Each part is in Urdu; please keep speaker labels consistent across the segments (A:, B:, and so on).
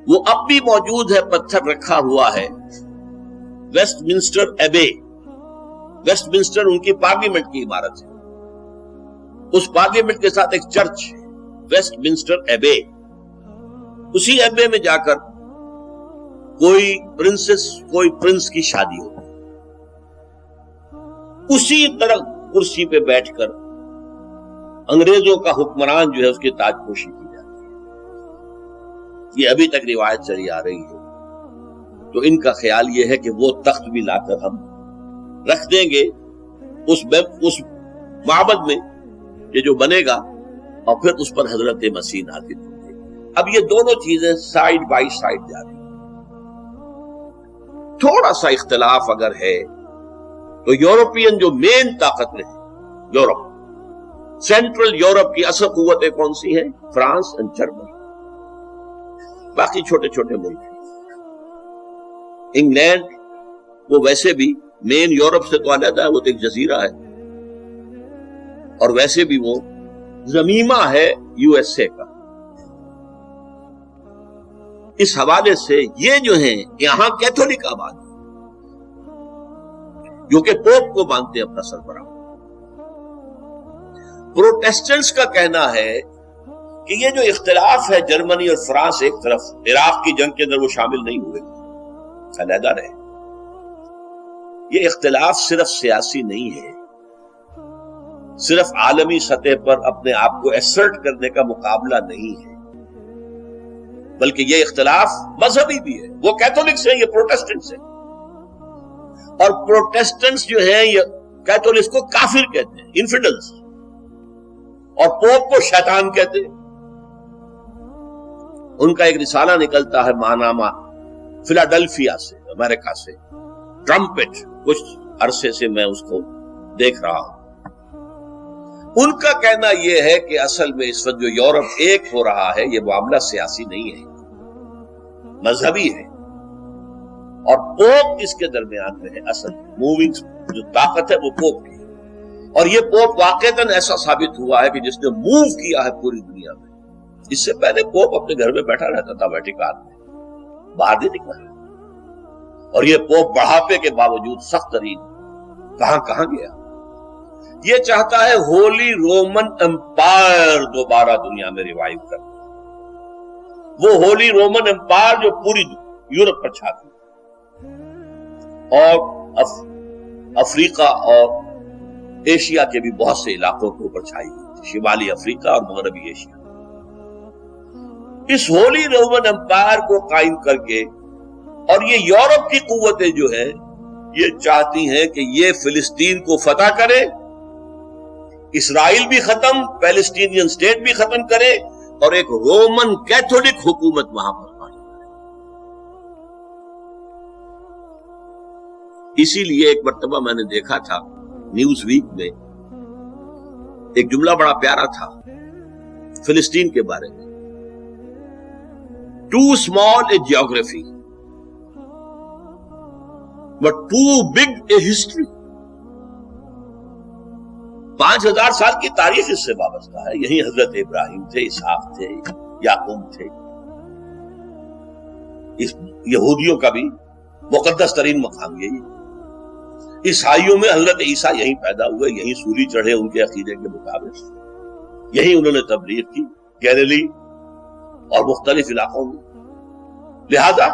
A: وہ اب بھی موجود ہے، پتھر رکھا ہوا ہے، Westminster abbey. Westminster ان کی پارلیمنٹ کی عمارت ہے، اس پارلیمنٹ کے ساتھ ایک چرچ ہے، ویسٹ منسٹر ایبے. اسی ایبے میں جا کر کوئی پرنسس کوئی پرنس کی شادی ہو، اسی طرح کرسی پہ بیٹھ کر انگریزوں کا حکمران جو ہے اس کی تاج پوشی کی جاتی ہے. یہ ابھی تک روایت چلی آ رہی ہے. تو ان کا خیال یہ ہے کہ وہ تخت بھی لا کر ہم رکھ دیں گے اس معبد میں کہ جو بنے گا، اور پھر اس پر حضرت مسیح نازل ہوں گے. اب یہ دونوں چیزیں سائیڈ بائی سائیڈ جا رہی ہیں. تھوڑا سا اختلاف اگر ہے تو یورپین جو مین طاقت ہے، یورپ، سینٹرل یورپ کی اصل قوتیں کون سی ہیں؟ فرانس اور جرمنی. باقی چھوٹے چھوٹے ملک ہیں. انگلینڈ وہ ویسے بھی مین یورپ سے تو علیحدہ ہے، وہ تو ایک جزیرہ ہے، اور ویسے بھی وہ زمینہ ہے یو ایس اے کا. اس حوالے سے یہ جو ہیں یہاں کیتھولک آباد جو کہ پوپ کو مانتے ہیں اپنا سربراہ. پروٹیسٹنٹس کا کہنا ہے کہ یہ جو اختلاف ہے جرمنی اور فرانس ایک طرف، عراق کی جنگ کے اندر وہ شامل نہیں ہوئے، علیحدہ رہے. یہ اختلاف صرف سیاسی نہیں ہے، صرف عالمی سطح پر اپنے آپ کو ایسرٹ کرنے کا مقابلہ نہیں ہے، بلکہ یہ اختلاف مذہبی بھی ہے. وہ کیتھولکس ہیں، یہ پروٹیسٹنٹس ہیں. اور پروٹیسٹنٹس جو ہیں یہ کیتھولکس کو کافر کہتے ہیں، انفیڈلز، اور پوپ کو شیطان کہتے ہیں. ان کا ایک رسالہ نکلتا ہے ماناما، فلاڈلفیا سے، امریکہ سے، ٹرمپٹ. کچھ عرصے سے میں اس کو دیکھ رہا ہوں. ان کا کہنا یہ ہے کہ اصل میں اس وقت جو یورپ ایک ہو رہا ہے یہ معاملہ سیاسی نہیں ہے، مذہبی ہے، اور پوپ اس کے درمیان میں ہے. اصل موونگ جو طاقت ہے وہ پوپ کی، اور یہ پوپ واقعتاً ایسا ثابت ہوا ہے کہ جس نے موو کیا ہے پوری دنیا میں. اس سے پہلے پوپ اپنے گھر میں بیٹھا رہتا تھا ویٹیکان میں، باہر نہیں نکلا، اور یہ پوپ بڑھاپے کے باوجود سخت ترین کہاں کہاں گیا. یہ چاہتا ہے ہولی رومن امپائر دوبارہ دنیا میں ریوائیو کرنا، وہ ہولی رومن امپائر جو پوری یورپ پر چھاتی اور افریقہ اور ایشیا کے بھی بہت سے علاقوں کے اوپر چھائی گئی، شمالی افریقہ اور مغربی ایشیا. اس ہولی رومن امپائر کو قائم کر کے، اور یہ یورپ کی قوتیں جو ہیں یہ چاہتی ہیں کہ یہ فلسطین کو فتح کرے، اسرائیل بھی ختم، پیلسٹینین سٹیٹ بھی ختم کرے، اور ایک رومن کیتھولک حکومت وہاں پر قائم کرے. اسی لیے ایک مرتبہ میں نے دیکھا تھا نیوز ویک میں ایک جملہ بڑا پیارا تھا فلسطین کے بارے میں. Too small a geography but too big a history. 5000 سال کی تاریخ اس سے وابستہ ہے. یہی حضرت ابراہیم تھے، اسحاق تھے، یعقوب تھے. اس یہودیوں کا بھی مقدس ترین مقام یہی. عیسائیوں میں حضرت عیسیٰ یہیں پیدا ہوئے، یہیں سولی چڑھے ان کے عقیدے کے مطابق، یہی انہوں نے تبلیغ کی گیلیلی اور مختلف علاقوں میں. لہذا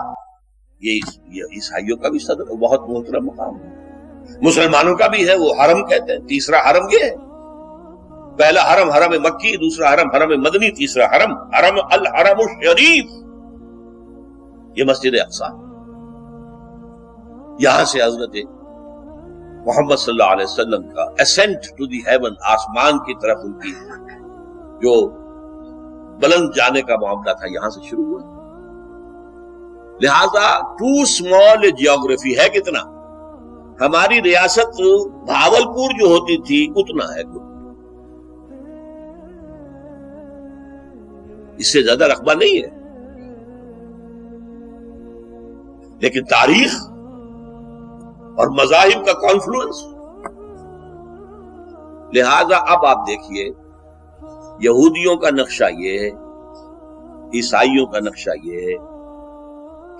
A: یہ عیسائیوں کا بھی صدر بہت محترم مقام ہے. مسلمانوں کا بھی ہے، وہ حرم کہتے ہیں. تیسرا حرم یہ ہے، پہلا حرم حرم مکی، دوسرا حرم حرم مدنی، تیسرا حرم حرم الحرم الشریف، یہ مسجد اقصی. یہاں سے حضرت محمد صلی اللہ علیہ وسلم کا اسینٹ ٹو دی ہیون، آسمان کی طرف ان کی جو بلند جانے کا معاملہ تھا یہاں سے شروع ہوا. لہذا ٹو اسمال جیوگرافی ہے کتنا؟ ہماری ریاست بھاولپور جو ہوتی تھی اتنا ہے، اس سے زیادہ رقبہ نہیں ہے. لیکن تاریخ اور مذاہب کا کانفلوئنس. لہذا اب آپ دیکھیے یہودیوں کا نقشہ یہ ہے، عیسائیوں کا نقشہ یہ ہے،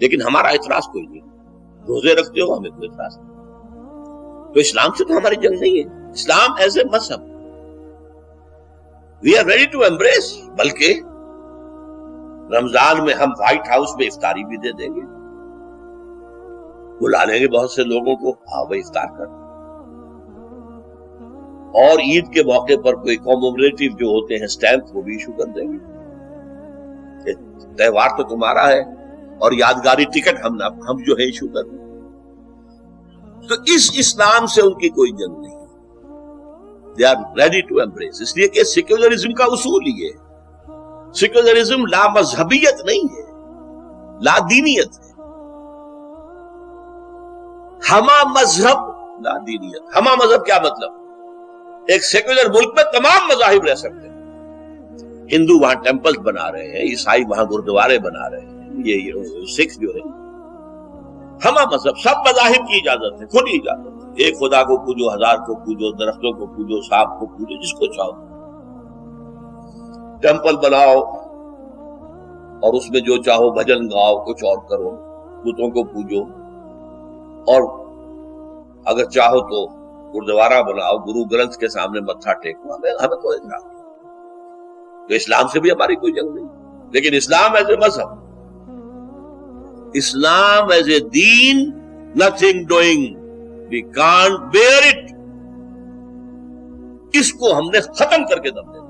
A: لیکن ہمارا اعتراض کوئی نہیں. روزے رکھتے ہو ہمیں کوئی اعتراض نہیں. تو اسلام سے تو ہماری جنگ نہیں ہے. اسلام ایز اے مذہب we are ready to embrace. بلکہ رمضان میں ہم وائٹ ہاؤس میں افطاری بھی دے دیں گے, بلا لیں گے بہت سے لوگوں کو, ہاں بھائی افطار کر. اور عید کے موقع پر کوئی کومومریٹو جو ہوتے ہیں اسٹیمپ وہ بھی ایشو کر دیں گے. تہوار تو تمہارا ہے اور یادگاری ٹکٹ ہم جو ہے ایشو کر دیں. تو اس اسلام سے ان کی کوئی جنگ نہیں. They are ready to embrace. اس لیے کہ سیکولرزم کا اصول یہ ہے. سیکولرزم لا مذہبیت نہیں ہے, لا دینیت ہے. ہما مذہب لا دینیت. ہما مذہب کیا مطلب؟ ایک سیکولر ملک میں تمام مذاہب رہ سکتے ہیں. ہندو وہاں ٹیمپل بنا رہے ہیں, عیسائی وہاں گردوارے بنا رہے ہیں, یہ سکھ جو ہے. ہما مذہب, سب مذاہب کی اجازت ہے, خود ہی اجازت ہے. ایک خدا کو پوجو, 1000 کو پوجو, درختوں کو پوجو, سانپ کو پوجو, جس کو چاہو. ٹیمپل بناؤ اور اس میں جو چاہو بھجن گاؤ, کچھ اور کرو, بتوں کو پوجو, اور اگر چاہو تو گردوارہ بناؤ, گرو گرنتھ کے سامنے متھا ٹیکو. ہمیں کوئی اعتراض نہیں. تو اسلام سے بھی ہماری کوئی جنگ نہیں. لیکن اسلام ایز اے مذہب, اسلام ایز اے دین, nothing doing, we can't bear it. اس کو ہم نے ختم کر کے دم دیا.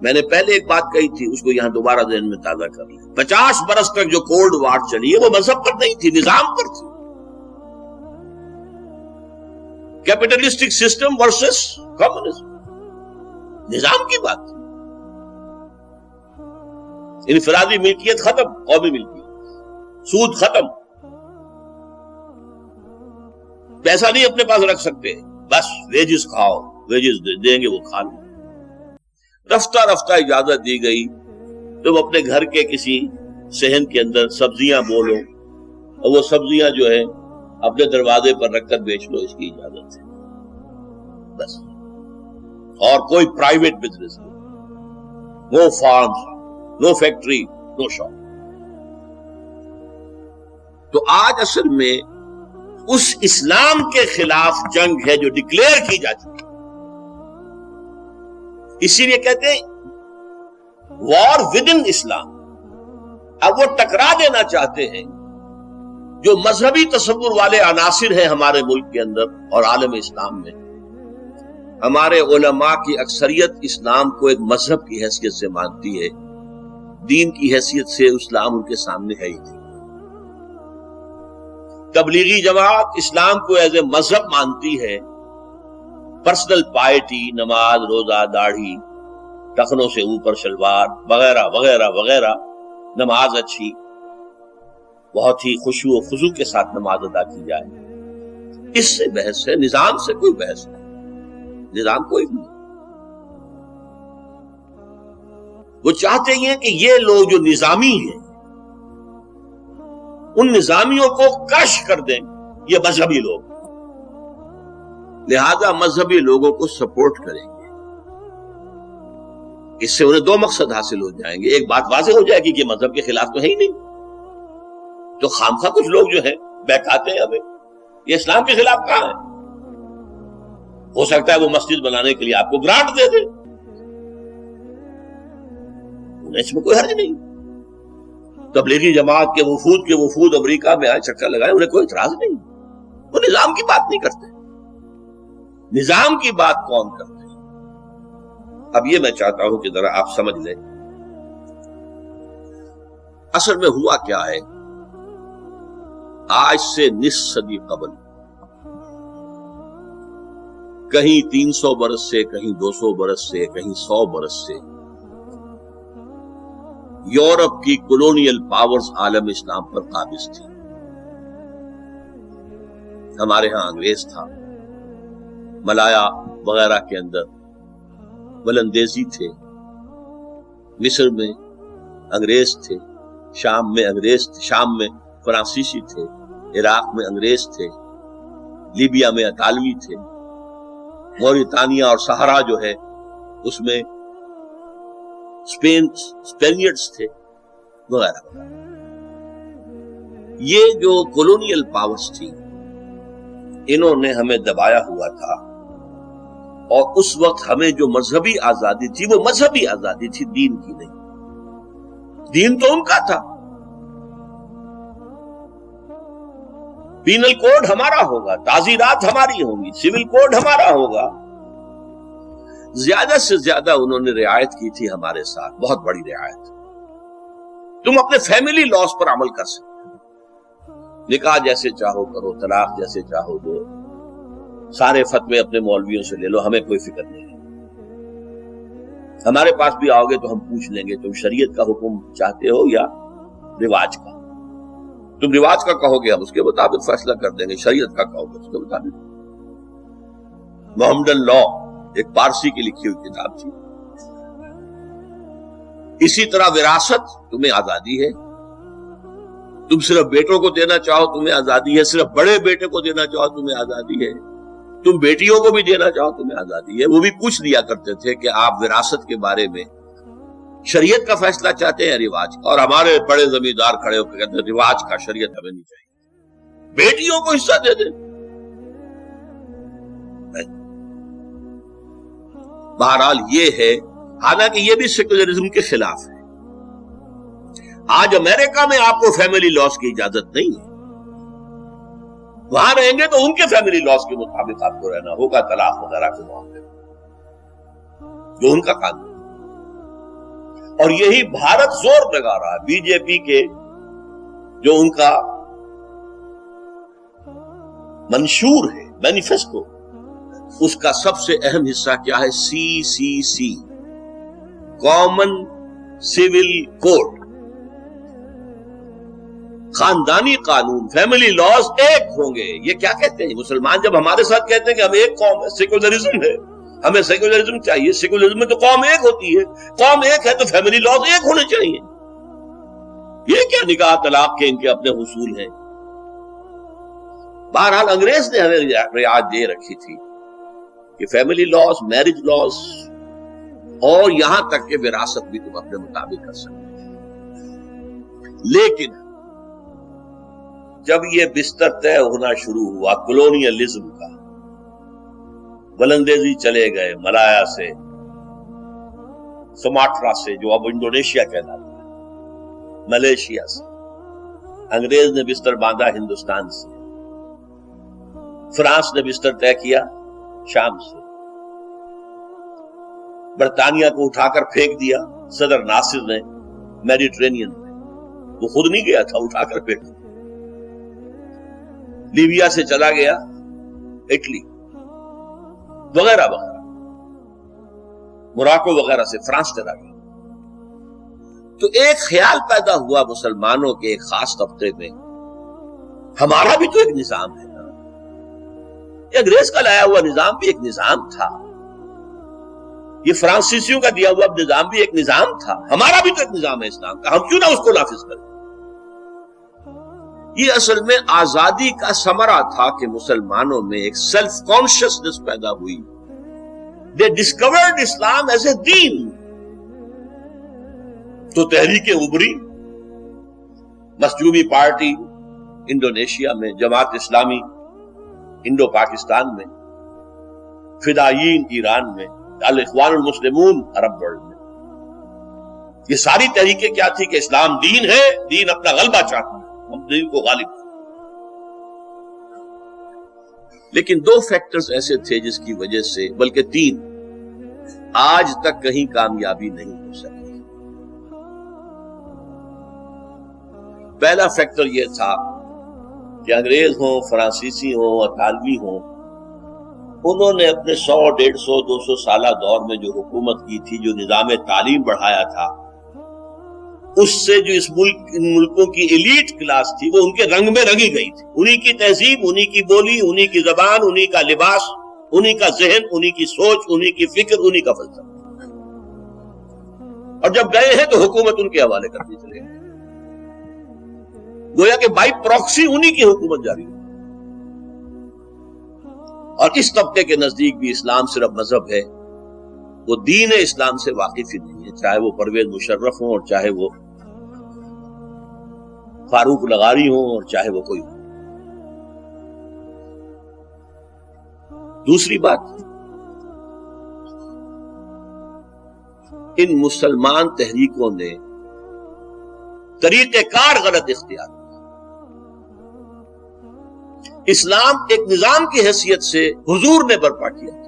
A: میں نے پہلے ایک بات کہی تھی, اس کو یہاں دوبارہ ذہن میں تازہ کر لیں. 50 برس تک جو کولڈ وار چلی ہے وہ مذہب پر نہیں تھی, نظام پر تھی. کیپٹلسٹک سسٹم ورسس کمیونزم, نظام کی بات تھی. انفرادی ملکیت ختم, قومی ملکیت, سود ختم, پیسہ نہیں اپنے پاس رکھ سکتے, بس ویجز کھاؤ, ویجز دیں گے وہ کھا لو. رفتہ رفتہ اجازت دی گئی تم اپنے گھر کے کسی صحن کے اندر سبزیاں بولو, اور وہ سبزیاں جو ہے اپنے دروازے پر رکھ کر بیچ لو, اس کی اجازت ہے بس. اور کوئی پرائیویٹ بزنس نہیں, نو فارمز, نو فیکٹری, نو شاپ. تو آج اصل میں اس اسلام کے خلاف جنگ ہے جو ڈکلیئر کی جا چکی. اسی لیے کہتے ہیں وار ود ان اسلام. اب وہ ٹکرا دینا چاہتے ہیں جو مذہبی تصور والے عناصر ہیں ہمارے ملک کے اندر اور عالم اسلام میں. ہمارے علماء کی اکثریت اسلام کو ایک مذہب کی حیثیت سے مانتی ہے, دین کی حیثیت سے اسلام ان کے سامنے ہے ہی نہیں. تبلیغی جماعت اسلام کو ایز اے مذہب مانتی ہے. پرسنل پائٹی, نماز, روزہ, داڑھی, ٹخنوں سے اوپر شلوار وغیرہ وغیرہ وغیرہ, نماز اچھی, بہت ہی خشوع و خضوع کے ساتھ نماز ادا کی جائے. اس سے بحث ہے, نظام سے کوئی بحث نہیں. نظام کوئی نہیں. وہ چاہتے ہیں کہ یہ لوگ جو نظامی ہیں ان نظامیوں کو کرش کر دیں, یہ مذہبی لوگ, لہذا مذہبی لوگوں کو سپورٹ کریں گے. اس سے انہیں 2 مقصد حاصل ہو جائیں گے. ایک بات واضح ہو جائے گی کہ مذہب کے خلاف تو ہے ہی نہیں, تو خامخواہ کچھ لوگ جو ہیں بہکاتے ہیں ہمیں, یہ اسلام کے خلاف کہاں ہے. ہو سکتا ہے وہ مسجد بنانے کے لیے آپ کو گرانٹ دے دے, انہیں اس میں کوئی حرج نہیں. تبلیغی جماعت کے وفود امریکہ میں آئے, چکر لگائے, انہیں کوئی اعتراض نہیں. وہ نظام کی بات نہیں کرتے. نظام کی بات کون کرتے ہیں؟ اب یہ میں چاہتا ہوں کہ ذرا آپ سمجھ لیں اصل میں ہوا کیا ہے. آج سے نصف صدی قبل, کہیں 300 برس سے, کہیں 200 برس سے, کہیں 100 برس سے یورپ کی کولونیل پاورز عالم اسلام پر قابض تھی. ہمارے ہاں انگریز تھا, ملایا وغیرہ کے اندر ولندیزی تھے, مصر میں انگریز تھے, شام میں انگریز تھے, شام میں فرانسیسی تھے, عراق میں انگریز تھے, لیبیا میں اطالوی تھے, موریتانیہ اور صحرا جو ہے اس میں اسپینیڈز تھے. وغیرہ وغیرہ. یہ جو کولونیل پاورز تھی انہوں نے ہمیں دبایا ہوا تھا، اور اس وقت ہمیں جو مذہبی آزادی تھی وہ مذہبی آزادی تھی، دین کی نہیں. دین تو ان کا تھا. پینل کوڈ ہمارا ہوگا، تعزیرات ہماری ہوں گی، سول کوڈ ہمارا ہوگا. زیادہ سے زیادہ انہوں نے رعایت کی تھی ہمارے ساتھ، بہت بڑی رعایت. تم اپنے فیملی لاز پر عمل کر سکتے، نکاح جیسے چاہو کرو، طلاق جیسے چاہو دو، سارے فتوے اپنے مولویوں سے لے لو، ہمیں کوئی فکر نہیں ہے. ہمارے پاس بھی آؤ گے تو ہم پوچھ لیں گے تم شریعت کا حکم چاہتے ہو یا رواج کا. تم رواج کا کہو گے ہم اس کے مطابق فیصلہ کر دیں گے، شریعت کا کہو گے اس کے مطابق. محمدن لا ایک پارسی کی لکھی ہوئی کتاب تھی. اسی طرح وراثت، تمہیں آزادی ہے، تم صرف بیٹوں کو دینا چاہو تمہیں آزادی ہے، صرف بڑے بیٹے کو دینا چاہو تمہیں آزادی ہے، تم بیٹیوں کو بھی دینا چاہو تمہیں آزادی ہے. وہ بھی پوچھ لیا کرتے تھے کہ آپ وراثت کے بارے میں شریعت کا فیصلہ چاہتے ہیں یا رواج کا؟ اور ہمارے بڑے زمیندار کھڑے ہو کے کہتے ہیں رواج کا، شریعت ہمیں نہیں چاہیے، بیٹیوں کو حصہ دے دیں. بہرحال یہ ہے، حالانکہ یہ بھی سیکولرزم کے خلاف ہے. آج امریکہ میں آپ کو فیملی لاز کی اجازت نہیں ہے. وہاں رہیں گے تو ان کے فیملی لاز کے مطابق آپ کو رہنا ہوگا، طلاق وغیرہ کے معاملے میں جو ان کا قانون. اور یہی بھارت زور لگا رہا ہے، بی جے پی کے جو ان کا منشور ہے، مینیفیسٹو، اس کا سب سے اہم حصہ کیا ہے؟ CCC، کامن سول کوڈ، خاندانی قانون، فیملی لاز ایک ہوں گے. یہ کیا کہتے ہیں مسلمان جب ہمارے ساتھ کہتے ہیں کہ ہم ایک قوم ہے، سیکولرزم ہے، ہمیں سیکولرزم چاہیے. سیکولرزم میں تو قوم ایک ہوتی ہے، قوم ایک ہے تو فیملی لاز ایک ہونے چاہیے. یہ کیا نکاح طلاق کے ان کے اپنے حصول ہیں. بہرحال انگریز نے ہمیں رعایت دے رکھی تھی کہ فیملی لاز، میرج لاز، اور یہاں تک کہ وراثت بھی تم اپنے مطابق کر سکتے. لیکن جب یہ بستر طے ہونا شروع ہوا کولونیلزم کا، ولندیزی چلے گئے ملایا سے، سماٹرا سے جو اب انڈونیشیا کہلاتا ہے، ملیشیا سے، انگریز نے بستر باندھا ہندوستان سے، فرانس نے بستر طے کیا شام سے، برطانیہ کو اٹھا کر پھینک دیا صدر ناصر نے میڈیٹرینین میں. وہ خود نہیں گیا تھا، اٹھا کر پھینک دیا. لیبیا سے چلا گیا اٹلی وغیرہ وغیرہ، موراکو وغیرہ سے فرانس چلا گیا. تو ایک خیال پیدا ہوا مسلمانوں کے ایک خاص طبقے میں، ہمارا بھی تو ایک نظام ہے نا. یہ انگریز کا لایا ہوا نظام بھی ایک نظام تھا، یہ فرانسیسیوں کا دیا ہوا نظام بھی ایک نظام تھا، ہمارا بھی تو ایک نظام ہے اسلام کا، ہم کیوں نہ اس کو نافذ کریں. یہ اصل میں آزادی کا ثمرہ تھا کہ مسلمانوں میں ایک سیلف کانشیسنس پیدا ہوئی. دے ڈسکورڈ اسلام ایز اے دین. تو تحریک ابری، مسجوبی پارٹی انڈونیشیا میں، جماعت اسلامی انڈو پاکستان میں، فدائین ایران میں، الاخوان المسلمون عرب ورلڈ میں، یہ ساری تحریکیں کیا تھی کہ اسلام دین ہے، دین اپنا غلبہ چاہتا ہے، ہم دین کو غالب. لیکن دو فیکٹرز ایسے تھے جس کی وجہ سے، بلکہ تین، آج تک کہیں کامیابی نہیں ہو سکی. پہلا فیکٹر یہ تھا کہ انگریز ہوں، فرانسیسی ہوں، اطالوی ہوں، انہوں نے اپنے 100، 150، 200 سالہ دور میں جو حکومت کی تھی، جو نظام تعلیم بڑھایا تھا، اس سے جو اس ملک، ان ملکوں کی ایلیٹ کلاس تھی، وہ ان کے رنگ میں رنگی گئی تھی. انہی کی تہذیب، انہی کی بولی، انہی کی زبان، انہی کا لباس، انہی کا ذہن، انہی کی سوچ، انہی کی فکر، انہی کا فلسفہ. اور جب گئے ہیں تو حکومت ان کے حوالے کرتی چلے گئے، گویا کہ بائی پراکسی انہی کی حکومت جاری ہے. اور اس طبقے کے نزدیک بھی اسلام صرف مذہب ہے، وہ دین اسلام سے واقف ہی نہیں ہے، چاہے وہ پرویز مشرف ہوں اور چاہے وہ فاروق لغاری ہوں اور چاہے وہ کوئی ہو۔ دوسری بات، ان مسلمان تحریکوں نے طریقہ کار غلط اختیار کیا۔ اسلام ایک نظام کی حیثیت سے حضور نے برپا کیا تھا،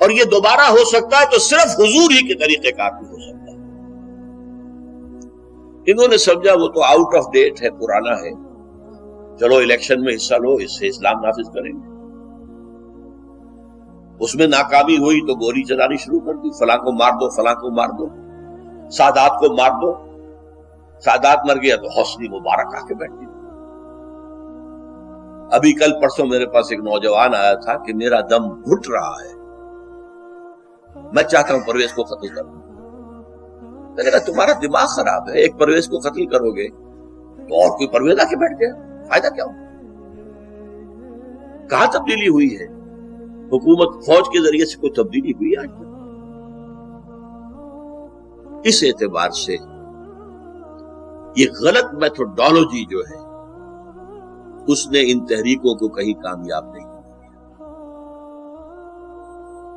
A: اور یہ دوبارہ ہو سکتا ہے تو صرف حضور ہی کے طریقہ کار میں ہو سکتا ہے۔ انہوں نے سمجھا وہ تو آؤٹ آف ڈیٹ ہے، پرانا ہے، چلو الیکشن میں حصہ لو، اس سے اسلام نافذ کریں گے۔ اس میں ناکامی ہوئی تو گولی چلانی شروع کر دی، فلاں کو مار دو، فلاں کو مار دو، سادات کو مار دو۔ سادات مر گیا تو حسنی مبارک آ کے بیٹھ گئی۔ ابھی کل پرسوں میرے پاس ایک نوجوان آیا تھا کہ میرا دم گھٹ رہا ہے، میں چاہتا ہوں پرویز کو قتل کروں۔ میں نے کہا تمہارا دماغ خراب ہے، ایک پرویز کو قتل کرو گے تو اور کوئی پرویز آ کے بیٹھ گیا، فائدہ کیا ہو؟ کہاں تبدیلی ہوئی ہے؟ حکومت فوج کے ذریعے سے کوئی تبدیلی ہوئی آج تک؟ اس اعتبار سے یہ غلط میتھوڈالوجی جو ہے اس نے ان تحریکوں کو کہیں کامیاب نہیں کیا۔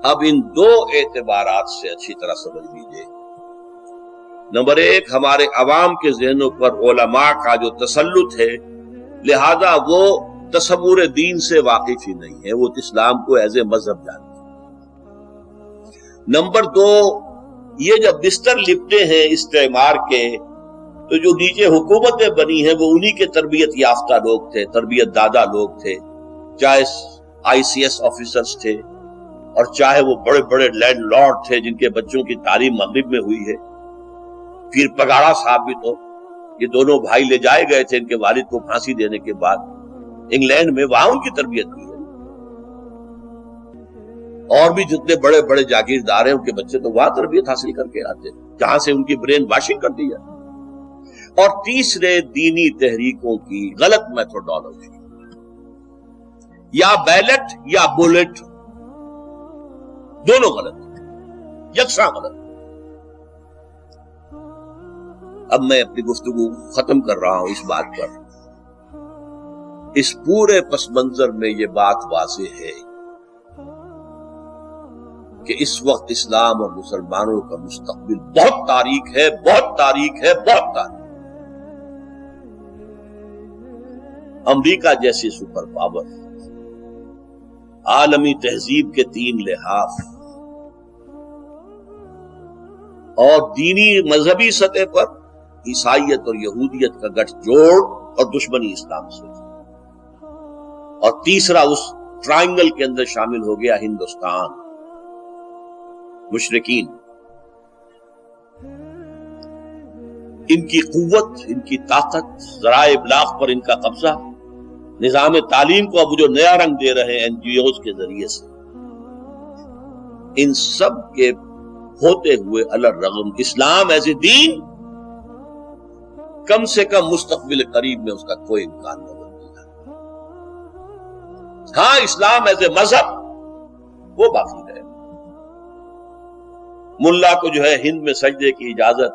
A: اب ان دو اعتبارات سے اچھی طرح سمجھ لیجیے۔ نمبر ایک، ہمارے عوام کے ذہنوں پر علماء کا جو تسلط ہے، لہذا وہ تصور دین سے واقف ہی نہیں ہے، وہ اسلام کو ایز اے مذہب جانتے ہیں۔ نمبر دو، یہ جب بستر لپٹے ہیں استعمار کے، تو جو نیچے حکومتیں بنی ہیں وہ انہی کے تربیت یافتہ لوگ تھے، تربیت دادا لوگ تھے، چاہے آئی سی ایس آفیسرز تھے اور چاہے وہ بڑے بڑے لینڈ لارڈ تھے جن کے بچوں کی تعلیم مغرب میں ہوئی ہے۔ پھر پگاڑا صاحب بھی تو، یہ دونوں بھائی لے جائے گئے تھے ان کے والد کو پھانسی دینے کے بعد انگلینڈ میں، وہاں ان کی تربیت ہوئی ہے۔ اور بھی جتنے بڑے بڑے جاگیردار ہیں ان کے بچے تو وہاں تربیت حاصل کر کے آتے ہیں جہاں سے ان کی برین واشنگ کر دی جاتی۔ اور تیسرے، دینی تحریکوں کی غلط میتھوڈالوجی، یا بیلٹ یا بولٹ، دونوں غلط، یکساں غلط۔ اب میں اپنی گفتگو ختم کر رہا ہوں اس بات پر، اس پورے پس منظر میں یہ بات واضح ہے کہ اس وقت اسلام اور مسلمانوں کا مستقبل بہت تاریک ہے، بہت تاریک ہے، بہت تاریک۔ امریکہ جیسی سپر پاور، عالمی تہذیب کے 3 لحاف، اور دینی مذہبی سطح پر عیسائیت اور یہودیت کا گٹھ جوڑ اور دشمنی اسلام سے، اور تیسرا اس ٹرائنگل کے اندر شامل ہو گیا ہندوستان، مشرکین، ان کی قوت، ان کی طاقت، ذرائع ابلاغ پر ان کا قبضہ، نظام تعلیم کو اب جو نیا رنگ دے رہے ہیں این جی اوز کے ذریعے سے، ان سب کے ہوتے ہوئے الرغم اسلام ایز اے دین کم سے کم مستقبل قریب میں اس کا کوئی امکان نہیں ہے۔ ہاں، اسلام ایز اے مذہب وہ باقی ہے۔ ملا کو جو ہے ہند میں سجدے کی اجازت،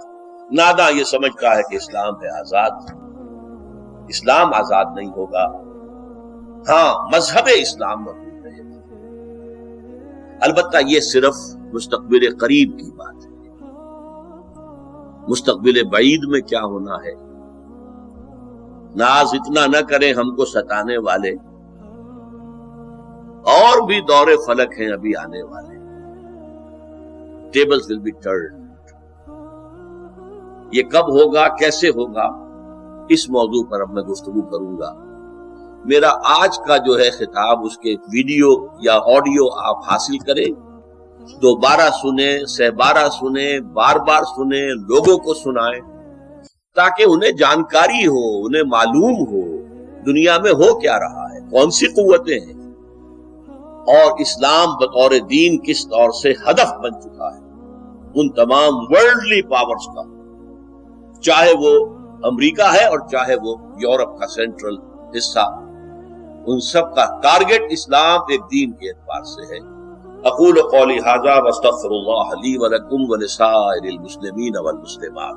A: ناداں یہ سمجھتا ہے کہ اسلام ہے آزاد۔ اسلام آزاد نہیں ہوگا، ہاں مذہب اسلام موجود رہے گا، البتہ یہ صرف مستقبل قریب کی بات ہے۔ مستقبل بعید میں کیا ہونا ہے؟ ناز اتنا نہ کریں ہم کو ستانے والے، اور بھی دور فلک ہیں ابھی آنے والے۔ Tables will be turned. یہ کب ہوگا، کیسے ہوگا، اس موضوع پر اب میں گفتگو کروں گا۔ میرا آج کا جو ہے خطاب، اس کے ویڈیو یا آڈیو آپ حاصل کریں، دوبارہ سنیں، سہ بارہ سنیں، بار بار سنیں، لوگوں کو سنائیں، تاکہ انہیں جانکاری ہو، انہیں معلوم ہو دنیا میں ہو کیا رہا ہے، کون سی قوتیں ہیں، اور اسلام بطور دین کس طور سے ہدف بن چکا ہے ان تمام ورلڈلی پاورز کا، چاہے وہ امریکہ ہے اور چاہے وہ یورپ کا سینٹرل حصہ، ان سب کا ٹارگٹ اسلام ایک دین کے اعتبار سے ہے۔ اقول قولی ھذا واستغفر اللہ لی ولکم ولسائر المسلمین والمسلمات۔